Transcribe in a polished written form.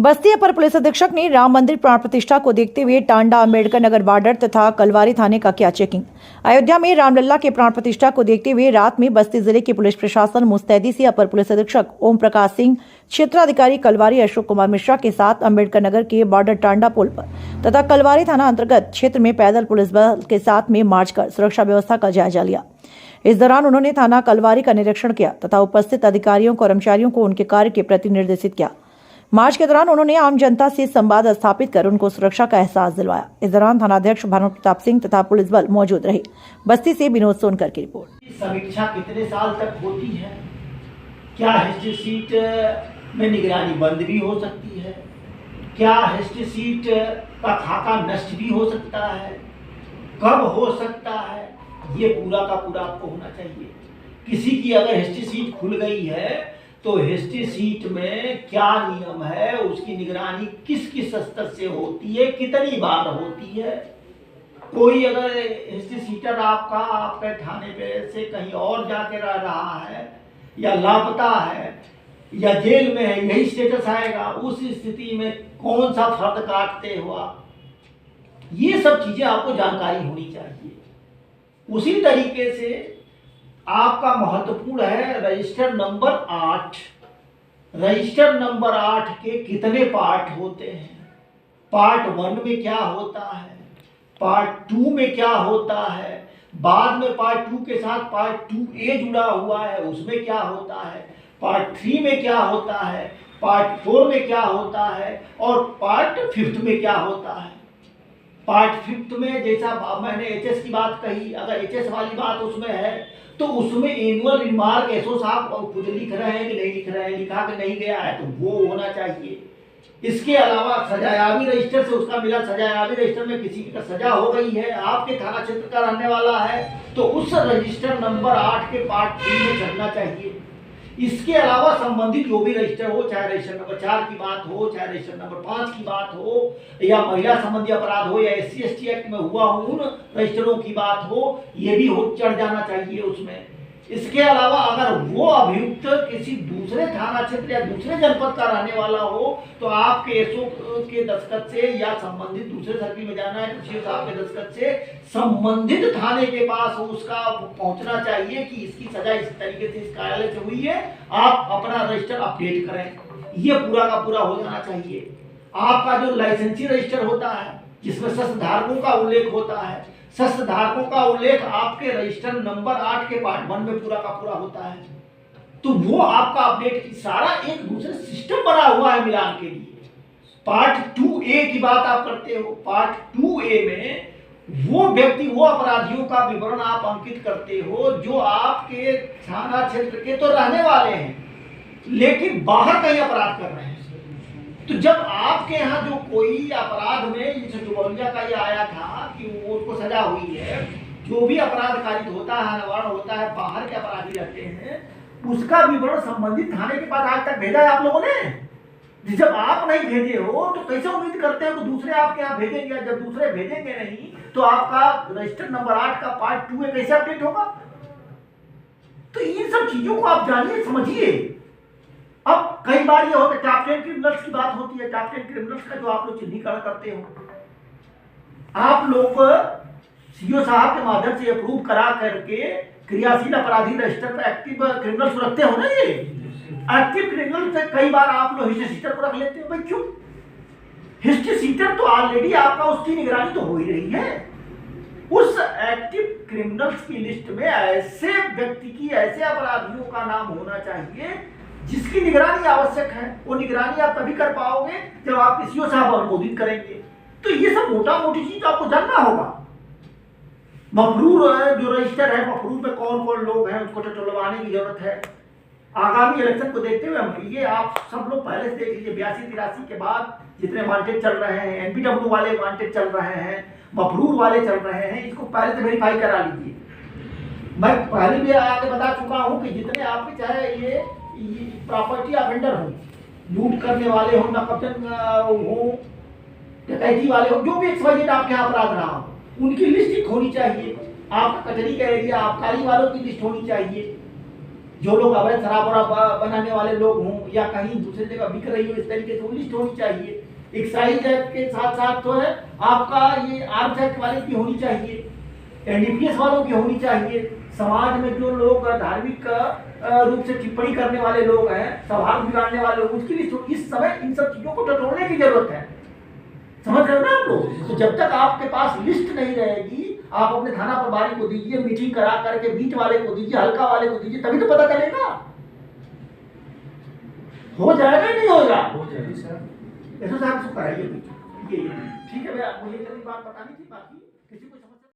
बस्ती अपर police अधीक्षक ने राम मंदिर प्राण प्रतिष्ठा को देखते हुए टांडा, अंबेडकर नगर बॉर्डर तथा कलवारी थाने का किया चेकिंग। अयोध्या में रामलला के प्राण प्रतिष्ठा को देखते हुए रात में बस्ती जिले की पुलिस प्रशासन मुस्तैदी से अपर पुलिस अधीक्षक ओम प्रकाश सिंह, क्षेत्राधिकारी कलवारी अशोक कुमार मिश्रा के साथ अंबेडकर नगर के बॉर्डर टांडा पुल पर तथा कलवारी थाना अंतर्गत क्षेत्र में पैदल पुलिस बल के साथ में मार्च कर सुरक्षा व्यवस्था का जायजा लिया। इस दौरान उन्होंने थाना कलवारी का निरीक्षण किया तथा उपस्थित अधिकारियों कर्मचारियों को उनके कार्य के प्रति निर्देशित किया। मार्च के दौरान उन्होंने आम जनता से संवाद स्थापित कर उनको सुरक्षा का एहसास दिलवाया। इस दौरान थानाध्यक्ष भानु प्रताप सिंह तथा पुलिस बल मौजूद रहे। बस्ती से विनोद सोनकर की रिपोर्ट। समीक्षा कितने साल तक होती है? क्या हिस्ट्री सीट में निगरानी बंद भी हो सकती है? क्या हिस्ट्री सीट का खाका नष्ट भी हो सकता है? कब हो सकता है? ये पूरा का पूरा आपको होना चाहिए। किसी की अगर हिस्ट्री सीट खुल गई है तो हिस्ट्री सीट में क्या नियम है, उसकी निगरानी किस किस स्तर से होती है, कितनी बार होती है। कोई अगर हिस्ट्री सीटर आपके थाने पे से कहीं और जाके रह रहा है या लापता है या जेल में है, यही स्टेटस आएगा। उस स्थिति में कौन सा फर्द काटते हो आप, ये सब चीजें आपको जानकारी होनी चाहिए। उसी तरीके से आपका महत्वपूर्ण है रजिस्टर नंबर 8। रजिस्टर नंबर 8 के कितने पार्ट होते हैं? पार्ट 1 में क्या होता है, पार्ट 2 में क्या होता है, बाद में पार्ट 2 के साथ पार्ट 2A जुड़ा हुआ है, उसमें क्या होता है, पार्ट 3 में क्या होता है, पार्ट 4 में क्या होता है और पार्ट 5 में क्या होता है। पार्ट 5 में जैसा मैंने एचएस की बात कही, अगर एचएस वाली बात उसमें है तो उसमें एनुअल रिमार्क एसओ साहब खुद लिख रहे हैं कि नहीं लिख रहे हैं, लिखा कि नहीं गया है तो वो होना चाहिए। इसके अलावा सजायाबी रजिस्टर से उसका मिला, सजायाबी रजिस्टर में किसी की सजा हो गई है, आपके थाना क्षेत्र का रहने वाला है तो उस रजिस्टर नंबर 8 के पार्ट 3 में चलना चाहिए। इसके अलावा संबंधित जो भी रजिस्टर हो, चाहे रजिस्टर नंबर 4 की बात हो, चाहे रजिस्टर नंबर 5 की बात हो, या महिला संबंधी अपराध हो, या SC/ST एक्ट में हुआ हो उन रजिस्टरों की बात हो, ये भी हो चढ़ जाना चाहिए उसमें। इसके अलावा अगर वो अभियुक्त किसी दूसरे थाना क्षेत्र या दूसरे जनपद का रहने वाला हो तो आपके एसओ के दस्तखत से या संबंधित दूसरे सर्किल में जाना है तो सीओ साहब के दस्तखत से संबंधित थाने के पास उसका पहुंचना चाहिए कि इसकी सजा इस तरीके से इस कार्यालय से हुई है, आप अपना रजिस्टर अपडेट करें। ये पूरा का पूरा हो जाना चाहिए। आपका जो लाइसेंसी रजिस्टर होता है जिसमें शस्त्र धारकों का उल्लेख होता है, शस्त्र धारकों का उल्लेख आपके रजिस्टर नंबर 8 के पार्ट 1 में पूरा का पूरा होता है, तो वो आपका अपडेट सारा एक दूसरे सिस्टम बना हुआ है मिलान के लिए। पार्ट 2A की बात आप करते हो, पार्ट 2A में वो व्यक्ति, वो अपराधियों का विवरण आप अंकित करते हो जो आपके थाना क्षेत्र के तो रहने वाले हैं लेकिन बाहर कहीं अपराध कर रहे हैं। तो जब आपके यहाँ जो कोई अपराध में जैसे जुबौलिया का ये आया था कि वो उसको सजा हुई है, जो भी अपराध कारित होता है, निवारण होता है, बाहर के अपराधी रहते हैं, उसका विवरण संबंधित थाने के पास आज तक भेजा है आप लोगों ने? जब आप नहीं भेजे हो तो कैसे उम्मीद करते हो कि दूसरे आपके यहाँ भेजेंगे? जब दूसरे भेजेंगे नहीं तो आपका रजिस्टर नंबर 8 का पार्ट 2 कैसे अपडेट होगा? तो इन सब चीजों को आप जानिए, समझिए। अब कई बार ये होता है टॉप 10 क्रिमिनल्स की बात होती है, टॉप 10 क्रिमिनल्स का जो आप लोग चिन्हीकरण करते हो, आप लोग सीओ साहब के माध्यम से अप्रूव करा करके क्रियाशील अपराधी रजिस्टर पर एक्टिव क्रिमिनल्स रखते हो ना। ये एक्टिव क्रिमिनल से कई बार आप लोग हिस्ट्री सीटर को रख लेते हो। भाई क्यों? हिस्ट्री सीटर तो ऑलरेडी आपका उसकी निगरानी तो हो ही रही है। उस एक्टिव क्रिमिनल्स की लिस्ट में ऐसे व्यक्ति की, ऐसे अपराधियों का नाम होना चाहिए जिसकी निगरानी आवश्यक है। वो निगरानी आप तभी कर पाओगे जब आप सीओ साहब अनुमोदित करेंगे। तो ये सब मोटा मोटी चीज आपको जानना होगा। मफरूर जो रजिस्टर है, मफरूर में कौन कौन लोग हैं उसको टटोलवाने की जरूरत है। आगामी इलेक्शन को देखते हुए ये आप सब लोग पहले से देख लीजिए, 82-83 के बाद जितने वांटेड चल रहे हैं, NPW वाले वांटेड चल रहे हैं, मफरूर वाले चल रहे हैं, इसको पहले से वेरीफाई करा लीजिए। मैं पहले भी आके बता चुका हूँ कि जितने आपके चाहे ये प्रॉपर्टी ऑफेंडर हो, लूट करने वाले हो, नकबजन हो, डकैती वाले हो, जो भी XYZ आपके यहाँ अपराध रहा हो, उनकी लिस्ट होनी चाहिए। आपका कचहरी का एरिया, आबकारी वालों की लिस्ट होनी चाहिए। जो लोग अवैध शराब वराब बनाने वाले लोग हों या कहीं दूसरी जगह बिक रही हो, इस तरीके से लिस्ट होनी चाहिए। एक्साइज एक्ट के साथ साथ तो है आपका ये आर्म्स एक्ट वाले की होनी चाहिए, एनडीपीएस वालों की होनी चाहिए। समाज में जो लोग धार्मिक रूप से टिप्पणी करने वाले लोग हैं, सौहार्द बिगाड़ने वाले लोग, उसकी लिस्ट इस समय इन सब चीजों को टटोलने की जरूरत है। समझ रहे हो ना आप लोग? तो जब तक आपके पास लिस्ट नहीं रहेगी, आप अपने थाना प्रभारी को दीजिए, मीटिंग करा करके बीट वाले को दीजिए, हल्का वाले को दीजिए, तभी तो पता चलेगा। हो जाएगा नहीं होगा? हो जाएगी सर। ऐसा साहब कराइए, ठीक है भैया, मुझे इतनी बात बतानी थी बाकी